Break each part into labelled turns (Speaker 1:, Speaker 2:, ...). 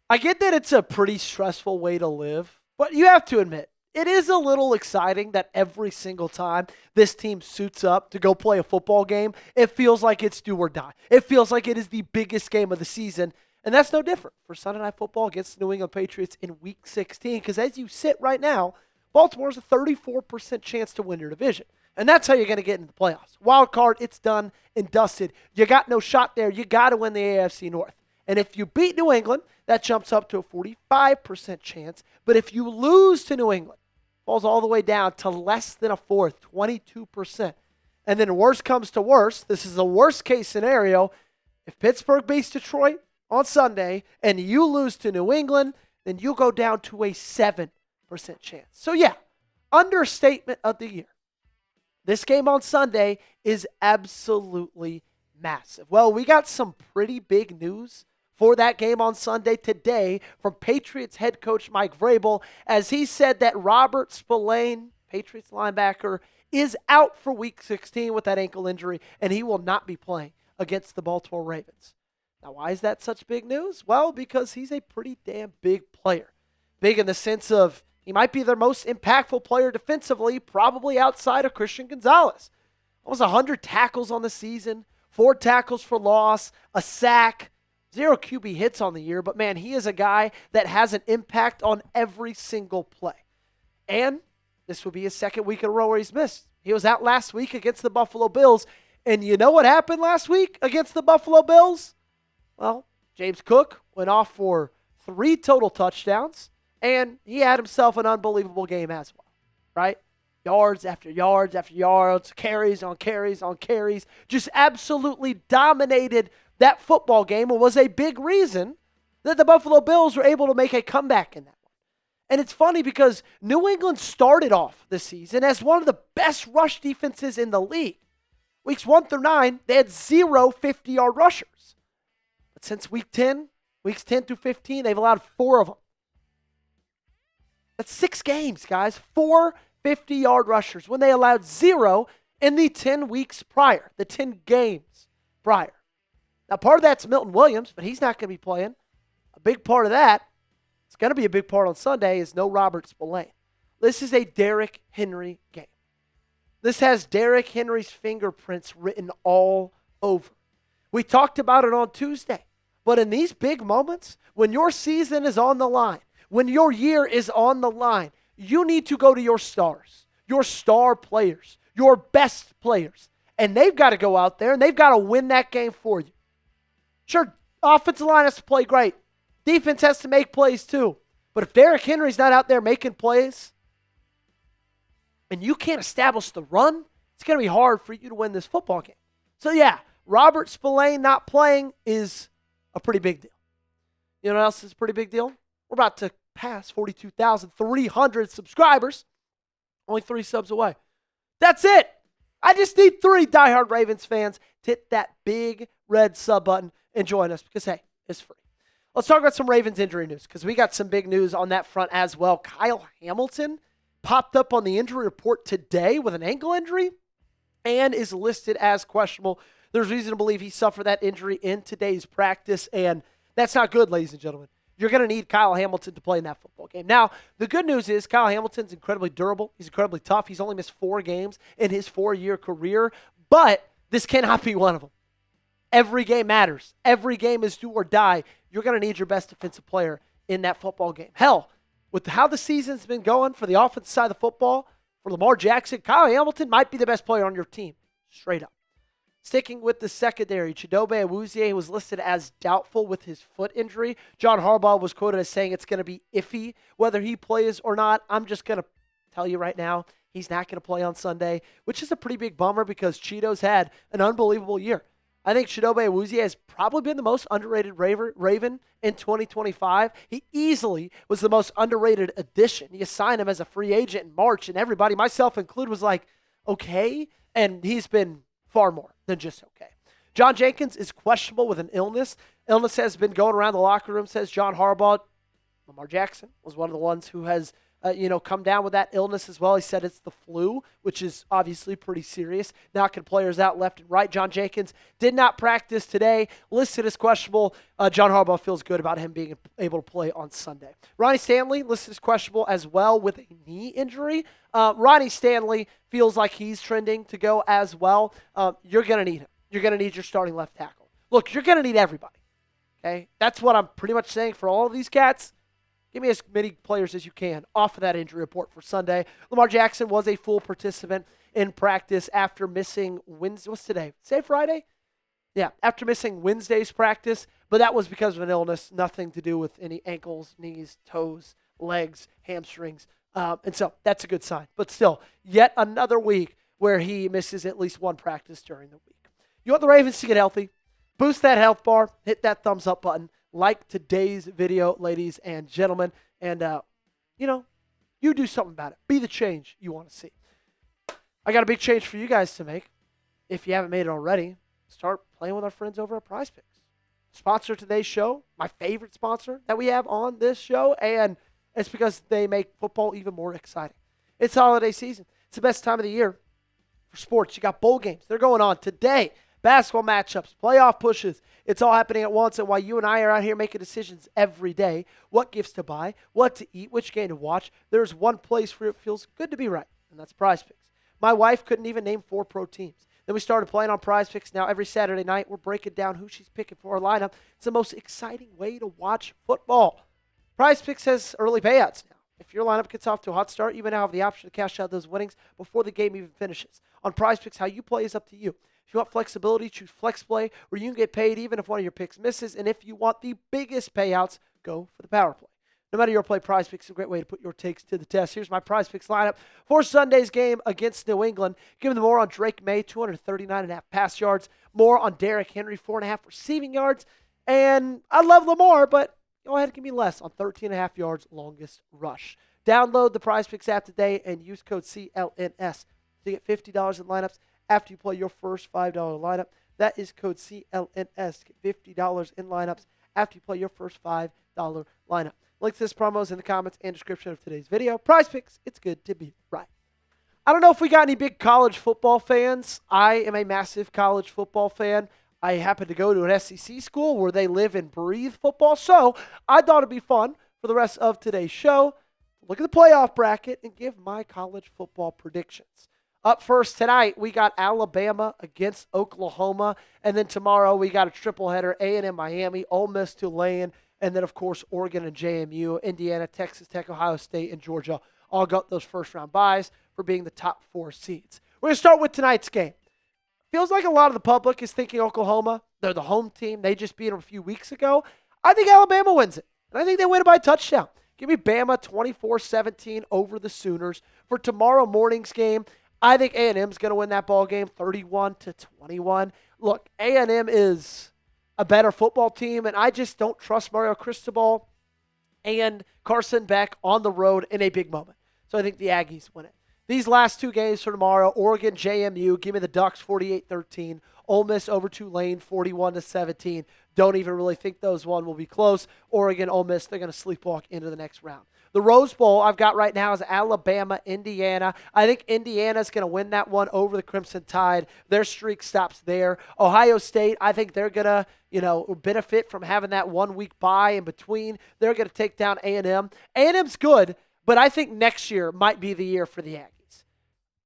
Speaker 1: I get that it's a pretty stressful way to live, but you have to admit, it is a little exciting that every single time this team suits up to go play a football game, it feels like it's do or die. It feels like it is the biggest game of the season, and that's no different for Sunday Night Football against the New England Patriots in Week 16, because as you sit right now, Baltimore's a 34% chance to win your division. And that's how you're going to get into the playoffs. Wild card, it's done and dusted. You got no shot there. You got to win the AFC North. And if you beat New England, that jumps up to a 45% chance. But if you lose to New England, falls all the way down to less than a fourth, 22%. And then worst comes to worst, this is a worst case scenario. If Pittsburgh beats Detroit on Sunday and you lose to New England, then you go down to a 7% chance. So yeah, understatement of the year. This game on Sunday is absolutely massive. Well, we got some pretty big news for that game on Sunday today from Patriots head coach Mike Vrabel, as he said that Robert Spillane, Patriots linebacker, is out for Week 16 with that ankle injury, and he will not be playing against the Baltimore Ravens. Now, why is that such big news? Well, because he's a pretty damn big player. Big in the sense of he might be their most impactful player defensively, probably outside of Christian Gonzalez. Almost 100 tackles on the season, 4 tackles for loss, a sack, 0 QB hits on the year. But, man, he is a guy that has an impact on every single play. And this will be his second week in a row where he's missed. He was out last week against the Buffalo Bills. And you know what happened last week against the Buffalo Bills? Well, James Cook went off for 3 total touchdowns. And he had himself an unbelievable game as well, right? Yards after yards after yards, carries on carries on carries. Just absolutely dominated that football game and was a big reason that the Buffalo Bills were able to make a comeback in that one. And it's funny because New England started off the season as one of the best rush defenses in the league. Weeks 1 through 9, they had 0 50-yard rushers. But since weeks 10 through 15, they've allowed 4 of them. That's 6 games, guys. 4 50-yard rushers when they allowed 0 in the 10 weeks prior, the 10 games prior. Now, part of that's Milton Williams, but he's not going to be playing. A big part of that, it's going to be a big part on Sunday, is no Robert Spillane. This is a Derrick Henry game. This has Derrick Henry's fingerprints written all over. We talked about it on Tuesday. But in these big moments, when your season is on the line, when your year is on the line, you need to go to your stars, your star players, your best players. And they've got to go out there and they've got to win that game for you. Sure, offensive line has to play great. Defense has to make plays too. But if Derrick Henry's not out there making plays and you can't establish the run, it's going to be hard for you to win this football game. So yeah, Robert Spillane not playing is a pretty big deal. You know what else is a pretty big deal? We're about to pass 42,300 subscribers. Only 3 subs away. That's it. I just need 3 diehard Ravens fans to hit that big red sub button and join us because, hey, it's free. Let's talk about some Ravens injury news because we got some big news on that front as well. Kyle Hamilton popped up on the injury report today with an ankle injury and is listed as questionable. There's reason to believe he suffered that injury in today's practice, and that's not good, ladies and gentlemen. You're going to need Kyle Hamilton to play in that football game. Now, the good news is Kyle Hamilton's incredibly durable. He's incredibly tough. He's only missed 4 games in his 4-year career, but this cannot be one of them. Every game matters. Every game is do or die. You're going to need your best defensive player in that football game. Hell, with how the season's been going for the offensive side of the football, for Lamar Jackson, Kyle Hamilton might be the best player on your team. Straight up. Sticking with the secondary, Chidobe Awuzie was listed as doubtful with his foot injury. John Harbaugh was quoted as saying it's going to be iffy whether he plays or not. I'm just going to tell you right now, he's not going to play on Sunday, which is a pretty big bummer because Cheeto's had an unbelievable year. I think Chidobe Awuzie has probably been the most underrated Raven in 2025. He easily was the most underrated addition. You signed him as a free agent in March, and everybody, myself included, was like, okay, and he's been far more than just okay. John Jenkins is questionable with an illness. Illness has been going around the locker room, says John Harbaugh. Lamar Jackson was one of the ones who has come down with that illness as well. He said it's the flu, which is obviously pretty serious, knocking players out left and right. John Jenkins did not practice today, listed as questionable. John Harbaugh feels good about him being able to play on Sunday. Ronnie Stanley listed as questionable as well with a knee injury. Ronnie Stanley feels like he's trending to go as well. You're going to need him. You're going to need your starting left tackle. Look, you're going to need everybody. Okay? That's what I'm pretty much saying for all of these cats. Give me as many players as you can off of that injury report for Sunday. Lamar Jackson was a full participant in practice after missing Wednesday. What's today? Say Friday? Yeah, after missing Wednesday's practice, but that was because of an illness, nothing to do with any ankles, knees, toes, legs, hamstrings. And so that's a good sign. But still, yet another week where he misses at least one practice during the week. You want the Ravens to get healthy? Boost that health bar. Hit that thumbs up button. Like today's video, ladies and gentlemen. And, you do something about it. Be the change you want to see. I got a big change for you guys to make. If you haven't made it already, start playing with our friends over at PrizePicks. Sponsor today's show, my favorite sponsor that we have on this show, and it's because they make football even more exciting. It's holiday season. It's the best time of the year for sports. You got bowl games. They're going on today. Basketball matchups, playoff pushes. It's all happening at once, and while you and I are out here making decisions every day, what gifts to buy, what to eat, which game to watch, there's one place where it feels good to be right, and that's PrizePicks. My wife couldn't even name 4 pro teams. Then we started playing on PrizePicks. Now every Saturday night, we're breaking down who she's picking for our lineup. It's the most exciting way to watch football. PrizePicks has early payouts now. If your lineup gets off to a hot start, you may now have the option to cash out those winnings before the game even finishes. On PrizePicks, how you play is up to you. If you want flexibility, choose FlexPlay, where you can get paid even if one of your picks misses. And if you want the biggest payouts, go for the Power Play. No matter your play, PrizePicks is a great way to put your takes to the test. Here's my PrizePicks lineup for Sunday's game against New England. Giving them more on Drake May, 239.5 pass yards. More on Derrick Henry, 4.5 receiving yards. And I love Lamar, but go ahead and give me less on 13.5 yards longest rush. Download the PrizePicks app today and use code CLNS to get $50 in lineups after you play your first $5 lineup. That is code CLNS to get $50 in lineups after you play your first $5 lineup. Link to this promo is in the comments and description of today's video. PrizePicks, it's good to be right. I don't know if we got any big college football fans. I am a massive college football fan. I happen to go to an SEC school where they live and breathe football, so I thought it'd be fun for the rest of today's show. Look at the playoff bracket and give my college football predictions. Up first tonight, we got Alabama against Oklahoma, and then tomorrow we got a triple header, A&M Miami, Ole Miss Tulane, and then, of course, Oregon and JMU, Indiana, Texas Tech, Ohio State, and Georgia all got those first-round byes for being the top 4 seeds. We're going to start with tonight's game. Feels like a lot of the public is thinking Oklahoma. They're the home team. They just beat them a few weeks ago. I think Alabama wins it, and I think they win it by a touchdown. Give me Bama 24-17 over the Sooners. For tomorrow morning's game, I think A&M's going to win that ball game 31-21. Look, A&M is a better football team, and I just don't trust Mario Cristobal and Carson Beck on the road in a big moment. So I think the Aggies win it. These last 2 games for tomorrow, Oregon, JMU, give me the Ducks 48-13. Ole Miss over Tulane 41-17. Don't even really think those one will be close. Oregon, Ole Miss, they're going to sleepwalk into the next round. The Rose Bowl I've got right now is Alabama, Indiana. I think Indiana's going to win that one over the Crimson Tide. Their streak stops there. Ohio State, I think they're going to, benefit from having that 1 week bye in between. They're going to take down A&M. A&M's good, but I think next year might be the year for the Aggies.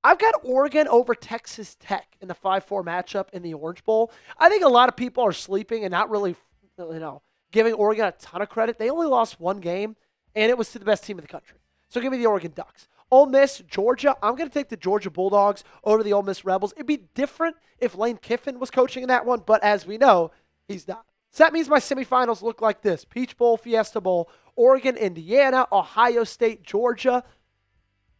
Speaker 1: I've got Oregon over Texas Tech in the 5-4 matchup in the Orange Bowl. I think a lot of people are sleeping and not really, giving Oregon a ton of credit. They only lost 1 game, and it was to the best team in the country. So give me the Oregon Ducks. Ole Miss, Georgia. I'm going to take the Georgia Bulldogs over the Ole Miss Rebels. It'd be different if Lane Kiffin was coaching in that one, but as we know, he's not. So that means my semifinals look like this. Peach Bowl, Fiesta Bowl, Oregon, Indiana, Ohio State, Georgia.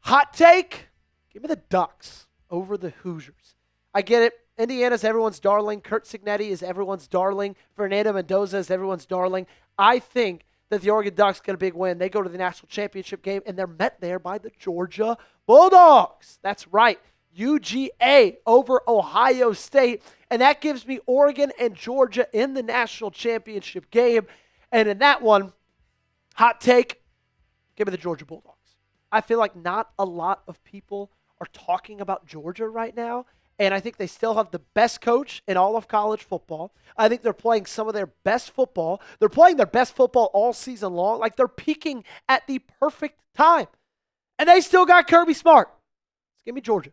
Speaker 1: Hot take? Give me the Ducks over the Hoosiers. I get it. Indiana's everyone's darling. Kurt Cignetti is everyone's darling. Fernando Mendoza is everyone's darling. I think that the Oregon Ducks get a big win. They go to the national championship game, and they're met there by the Georgia Bulldogs. That's right. UGA over Ohio State. And that gives me Oregon and Georgia in the national championship game. And in that one, hot take, give me the Georgia Bulldogs. I feel like not a lot of people are talking about Georgia right now. And I think they still have the best coach in all of college football. I think they're playing some of their best football. They're playing their best football all season long. Like, they're peaking at the perfect time. And they still got Kirby Smart. Let's give me Georgia.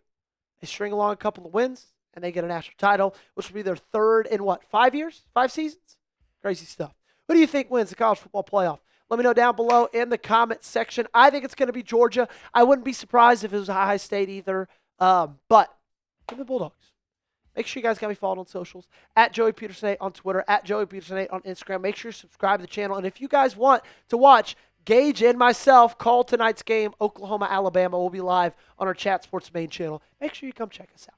Speaker 1: They string along a couple of wins, and they get a national title, which will be their third in 5 years? 5 seasons? Crazy stuff. Who do you think wins the college football playoff? Let me know down below in the comments section. I think it's going to be Georgia. I wouldn't be surprised if it was Ohio State either. But give me the Bulldogs. Make sure you guys got me followed on socials. At Joey Petersen 8 on Twitter. At Joey Petersen 8 on Instagram. Make sure you subscribe to the channel. And if you guys want to watch Gage and myself call tonight's game, Oklahoma, Alabama, will be live on our Chat Sports main channel. Make sure you come check us out.